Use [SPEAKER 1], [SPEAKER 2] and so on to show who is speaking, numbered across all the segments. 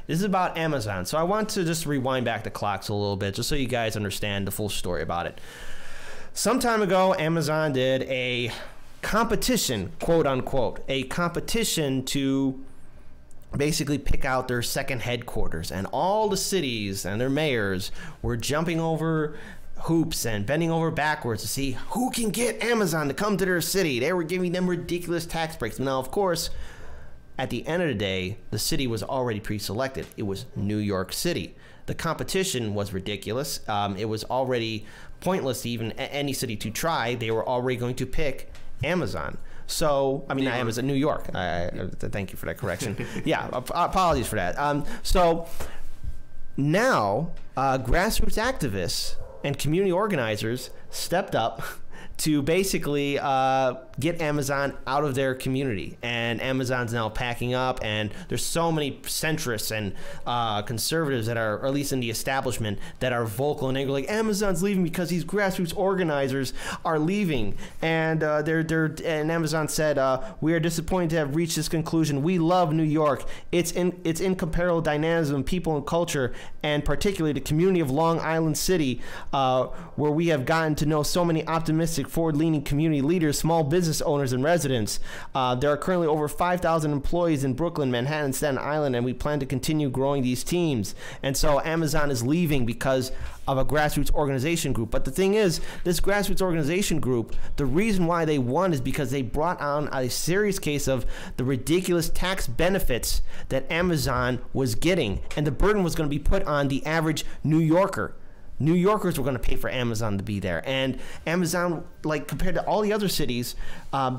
[SPEAKER 1] This is about Amazon. So I want to just rewind back the clocks a little bit just so you guys understand the full story about it. Some time ago, Amazon did a competition, quote unquote, a competition to basically pick out their second headquarters, and all the cities and their mayors were jumping over hoops and bending over backwards to see who can get Amazon to come to their city. They were giving them ridiculous tax breaks. Now, of course, at the end of the day, the city was already pre-selected. It was New York City. The competition was ridiculous. It was already pointless to even any city to try. They were already going to pick Amazon. So, I mean, I was in New York. Thank you for that correction. Yeah, apologies for that. So now grassroots activists and community organizers stepped up to basically get Amazon out of their community. And Amazon's now packing up, and there's so many centrists and conservatives that are, or at least in the establishment, that are vocal, and they're like, Amazon's leaving because these grassroots organizers are leaving. And and Amazon said, we are disappointed to have reached this conclusion. We love New York. Its incomparable dynamism, people and culture, and particularly the community of Long Island City, where we have gotten to know so many optimistic, forward-leaning community leaders, small business owners, and residents. There are currently over 5,000 employees in Brooklyn, Manhattan, Staten Island, and we plan to continue growing these teams. And so Amazon is leaving because of a grassroots organization group. But the thing is, this grassroots organization group, the reason why they won is because they brought on a serious case of the ridiculous tax benefits that Amazon was getting, and the burden was going to be put on the average New Yorker. New Yorkers were going to pay for Amazon to be there. And Amazon, like compared to all the other cities,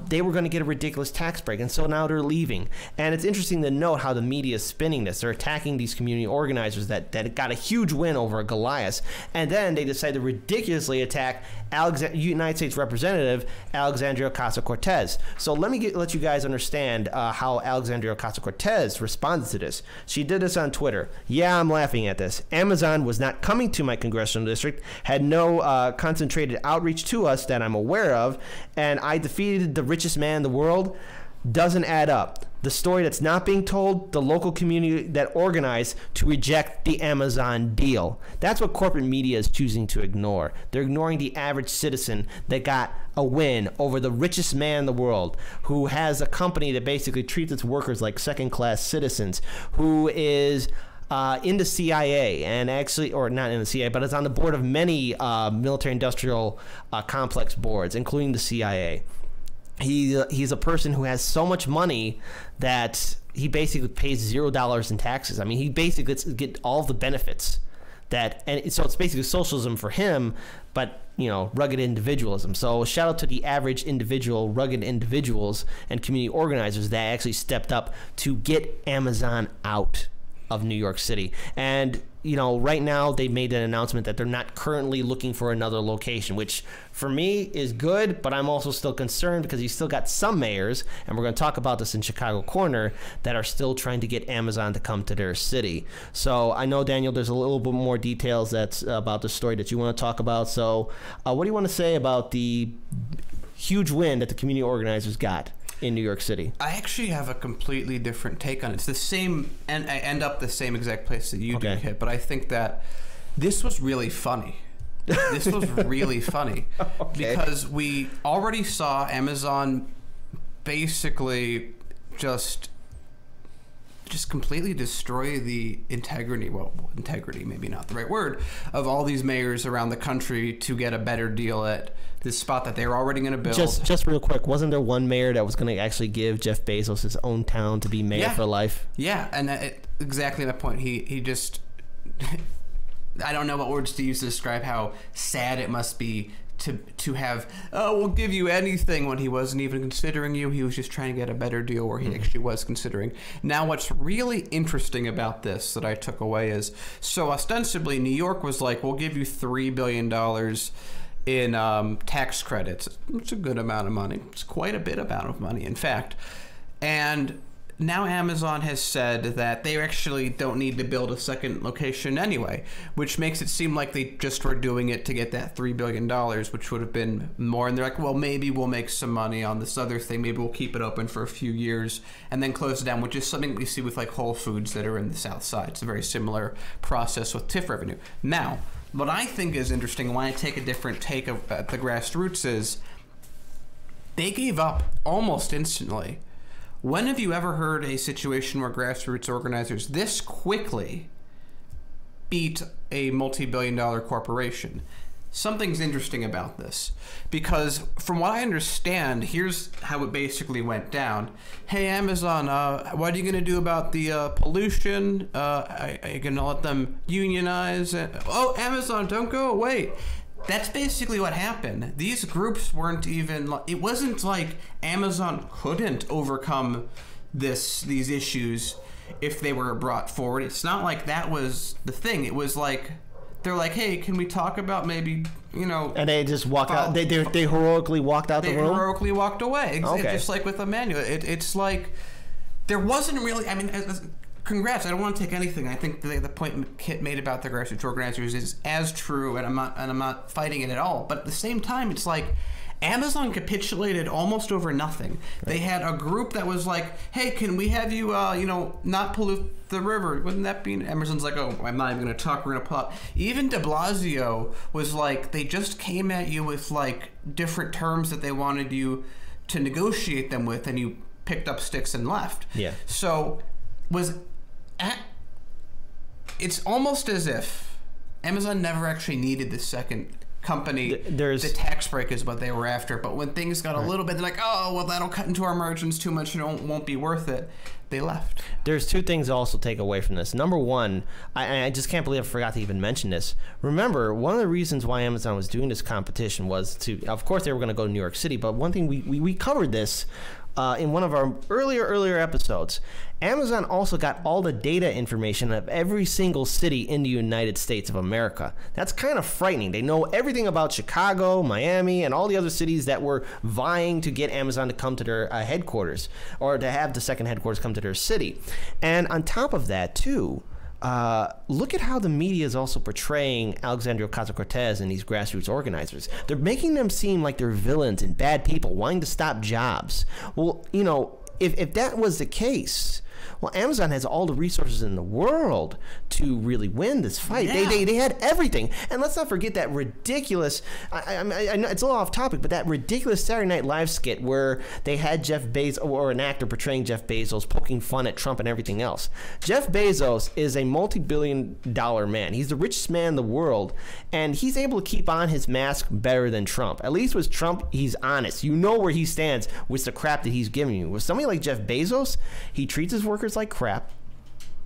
[SPEAKER 1] they were going to get a ridiculous tax break. And so now they're leaving. And it's interesting to note how the media is spinning this. They're attacking these community organizers that got a huge win over Goliath. And then they decide to ridiculously attack United States Representative Alexandria Ocasio-Cortez. So let you guys understand how Alexandria Ocasio-Cortez responded to this. She did this on Twitter. Yeah, I'm laughing at this. Amazon was not coming to my congressional district, had no concentrated outreach to us that I'm aware of, and I defeated the richest man in the world. Doesn't add up. The story that's not being told, the local community that organized to reject the Amazon deal. That's what corporate media is choosing to ignore. They're ignoring the average citizen that got a win over the richest man in the world, who has a company that basically treats its workers like second-class citizens, who is in the CIA, and actually, or not in the CIA, but is on the board of many military-industrial complex boards, including the CIA. He's a person who has so much money that he basically pays $0 in taxes. I mean, he basically gets all the benefits and so it's basically socialism for him, but rugged individualism. So shout out to the average individual, rugged individuals and community organizers that actually stepped up to get Amazon out of New York City. And right now they made an announcement that they're not currently looking for another location, which for me is good, but I'm also still concerned because you still got some mayors, and we're going to talk about this in Chicago Corner, that are still trying to get Amazon to come to their city. So I know, Daniel, there's a little bit more details that's about the story that you want to talk about. So what do you want to say about the huge win that the community organizers got in New York City?
[SPEAKER 2] I actually have a completely different take on it. It's the same, and I end up the same exact place that you do, Kit, but I think that this was really funny. This was really funny because we already saw Amazon basically just completely destroy the integrity, well, integrity maybe not the right word, of all these mayors around the country to get a better deal at this spot that they were already going to build.
[SPEAKER 1] Just real quick, wasn't there one mayor that was going to actually give Jeff Bezos his own town to be mayor for life?
[SPEAKER 2] Yeah, and exactly my point. He just, I don't know what words to use to describe how sad it must be to have, we'll give you anything, when he wasn't even considering you. He was just trying to get a better deal where he actually was considering. Now, what's really interesting about this that I took away is, so ostensibly New York was like, we'll give you $3 billion in tax credits. It's a good amount of money. It's quite a bit amount of money, in fact. And now Amazon has said that they actually don't need to build a second location anyway, which makes it seem like they just were doing it to get that $3 billion, which would have been more. And they're like, well, maybe we'll make some money on this other thing. Maybe we'll keep it open for a few years and then close it down, which is something we see with like Whole Foods that are in the South Side. It's a very similar process with TIF revenue. Now, what I think is interesting, why I take a different take at the grassroots is they gave up almost instantly. When have you ever heard a situation where grassroots organizers this quickly beat a multi-billion-dollar corporation? Something's interesting about this, because from what I understand, here's how it basically went down. Hey, Amazon, what are you going to do about the pollution? Are you going to let them unionize? Oh, Amazon, don't go away. That's basically what happened. These groups weren't even, it wasn't like Amazon couldn't overcome these issues if they were brought forward. It's not like that was the thing. It was like, they're like, hey, can we talk about maybe, you know...
[SPEAKER 1] And they just walked out. They heroically walked out the room?
[SPEAKER 2] They heroically walked away.
[SPEAKER 1] Okay.
[SPEAKER 2] Just like with Emmanuel. It's like, there wasn't really, I mean... Congrats! I don't want to take anything. I think the point Kit made about the grassroots organizers is as true, and I'm not fighting it at all. But at the same time, it's like Amazon capitulated almost over nothing. Right. They had a group that was like, "Hey, can we have you, not pollute the river?" Wouldn't that be? Amazon's like, "Oh, I'm not even going to talk. We're going to pull." Even De Blasio was like, they just came at you with like different terms that they wanted you to negotiate them with, and you picked up sticks and left.
[SPEAKER 1] Yeah.
[SPEAKER 2] So it's almost as if Amazon never actually needed the second company. The tax break is what they were after, but when things got a little bit, they're like, oh, well, that'll cut into our margins too much and it won't be worth it. They left.
[SPEAKER 1] There's two things to also take away from this. Number one, I just can't believe I forgot to even mention this. Remember, one of the reasons why Amazon was doing this competition was to, of course, they were going to go to New York City, but one thing we covered this in one of our earlier episodes. Amazon also got all the data information of every single city in the United States of America. That's kind of frightening. They know everything about Chicago, Miami, and all the other cities that were vying to get Amazon to come to their headquarters, or to have the second headquarters come to their city. And on top of that, too, look at how the media is also portraying Alexandria Ocasio-Cortez and these grassroots organizers. They're making them seem like they're villains and bad people wanting to stop jobs. Well, you know, if that was the case, well, Amazon has all the resources in the world to really win this fight. Yeah. They had everything. And let's not forget that ridiculous, I know it's a little off topic, but that ridiculous Saturday Night Live skit where they had Jeff Bezos, or an actor portraying Jeff Bezos, poking fun at Trump and everything else. Jeff Bezos is a multi-billion-dollar man. He's the richest man in the world, and he's able to keep on his mask better than Trump. At least with Trump, he's honest. You know where he stands with the crap that he's giving you. With somebody like Jeff Bezos, he treats his workers like crap.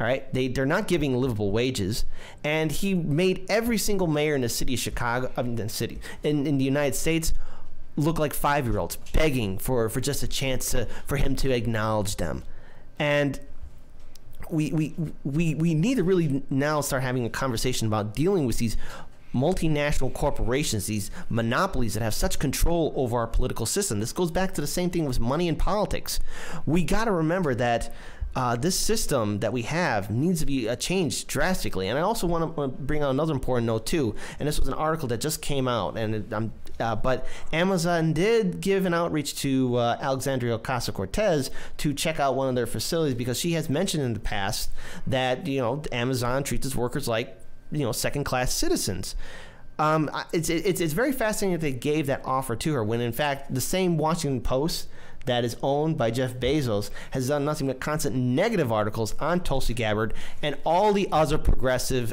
[SPEAKER 1] All right, they're not giving livable wages, and he made every single mayor in the city of Chicago, in the United States, look like 5-year-olds begging for just a chance for him to acknowledge them. And we need to really now start having a conversation about dealing with these multinational corporations, these monopolies that have such control over our political system. This goes back to the same thing with money in politics. We got to remember that this system that we have needs to be changed drastically. And I also want to bring out another important note too. And this was an article that just came out, and but Amazon did give an outreach to Alexandria Ocasio-Cortez to check out one of their facilities, because she has mentioned in the past that, you know, Amazon treats its workers like, you know, second-class citizens. It's very fascinating that they gave that offer to her, when in fact the same Washington Post that is owned by Jeff Bezos has done nothing but constant negative articles on Tulsi Gabbard and all the other progressive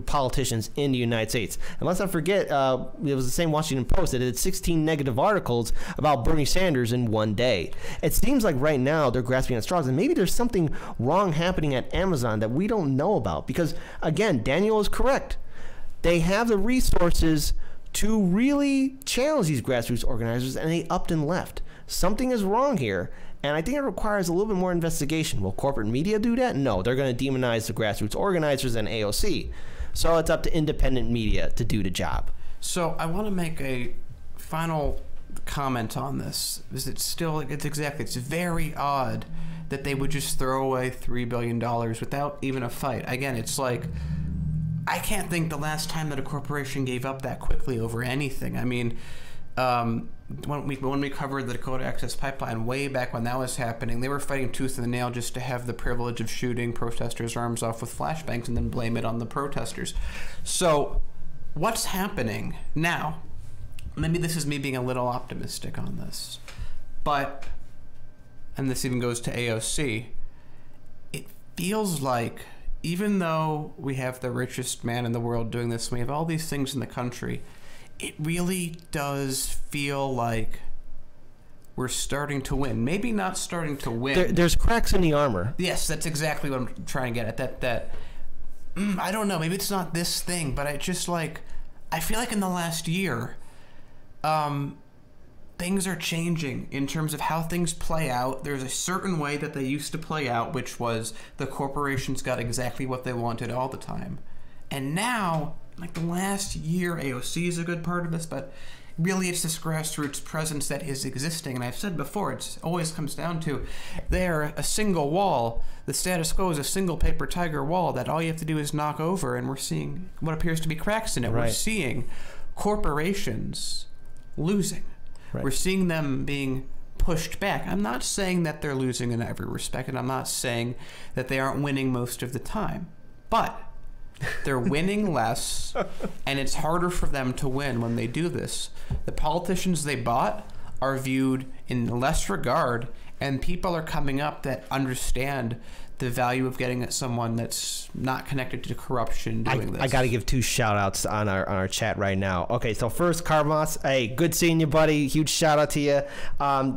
[SPEAKER 1] politicians in the United States. And let's not forget, it was the same Washington Post that did 16 negative articles about Bernie Sanders in one day. It seems like right now they're grasping at straws, and maybe there's something wrong happening at Amazon that we don't know about. Because, again, Daniel is correct. They have the resources to really challenge these grassroots organizers, and they upped and left. Something is wrong here, and I think it requires a little bit more investigation. Will corporate media do that? No, they're going to demonize the grassroots organizers and AOC. So it's up to independent media to do the job.
[SPEAKER 2] So I want to make a final comment on this, because it's very odd that they would just throw away $3 billion without even a fight. Again, it's like, I can't think the last time that a corporation gave up that quickly over anything. I mean, when we covered the Dakota Access Pipeline way back when that was happening, they were fighting tooth and nail just to have the privilege of shooting protesters' arms off with flashbangs and then blame it on the protesters. So what's happening now? Maybe this is me being a little optimistic on this, but, and this even goes to AOC, it feels like even though we have the richest man in the world doing this, we have all these things in the country, it really does feel like we're starting to win. Maybe not starting to win.
[SPEAKER 1] There's cracks in the armor.
[SPEAKER 2] Yes, that's exactly what I'm trying to get at. I don't know, maybe it's not this thing, but I just like, I feel like in the last year, things are changing in terms of how things play out. There's a certain way that they used to play out, which was the corporations got exactly what they wanted all the time. And now, like the last year, AOC is a good part of this, but really it's this grassroots presence that is existing. And I've said before, it always comes down to they're a single wall. The status quo is a single paper tiger wall that all you have to do is knock over, and we're seeing what appears to be cracks in it.
[SPEAKER 1] Right.
[SPEAKER 2] We're seeing corporations losing. Right. We're seeing them being pushed back. I'm not saying that they're losing in every respect, and I'm not saying that they aren't winning most of the time, but they're winning less, and it's harder for them to win when they do this. The politicians they bought are viewed in less regard, and people are coming up that understand the value of getting at someone that's not connected to corruption doing this.
[SPEAKER 1] I got to give 2 shout outs on our chat right now. Okay, so first, Carmos, hey, good seeing you, buddy. Huge shout out to you.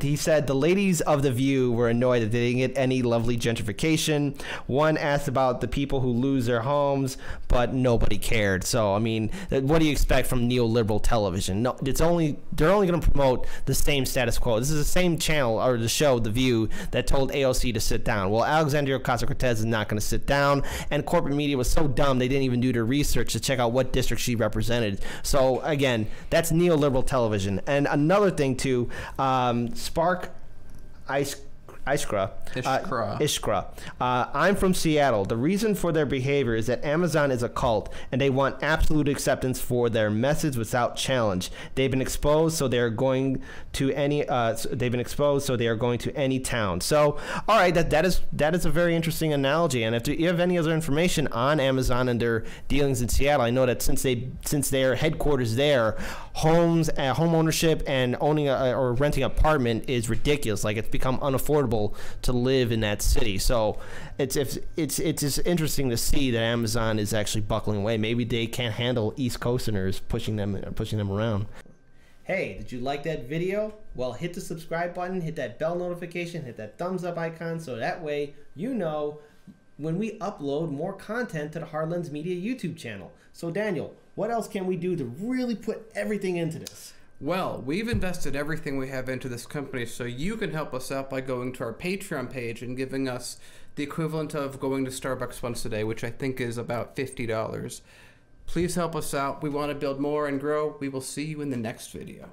[SPEAKER 1] He said the ladies of The View were annoyed that they didn't get any lovely gentrification. One asked about the people who lose their homes, but nobody cared. So, I mean, what do you expect from neoliberal television? No, they're only going to promote the same status quo. This is the same channel or the show, The View, that told AOC to sit down. Well, Alexandria Ocasio-Cortez is not going to sit down, and corporate media was so dumb they didn't even do their research to check out what district she represented. So again, that's neoliberal television. And another thing too, Spark Iskra. I'm from Seattle. The reason for their behavior is that Amazon is a cult, and they want absolute acceptance for their message without challenge. They've been exposed, so they are going to any. So they are going to any town. So, all right, that is a very interesting analogy. And if you have any other information on Amazon and their dealings in Seattle, I know that since their headquarters there, home ownership and owning or renting an apartment is ridiculous. Like, it's become unaffordable to live in that city. So it's just interesting to see that Amazon is actually buckling away. Maybe they can't handle East Coasterners pushing them around. Hey, did you like that video? Well, hit the subscribe button, hit that bell notification, hit that thumbs up icon, so that way you know when we upload more content to the Hardlens Media YouTube channel. So Daniel, what else can we do to really put everything into this?
[SPEAKER 2] Well, we've invested everything we have into this company, so you can help us out by going to our Patreon page and giving us the equivalent of going to Starbucks once a day, which I think is about $50. Please help us out. We want to build more and grow. We will see you in the next video.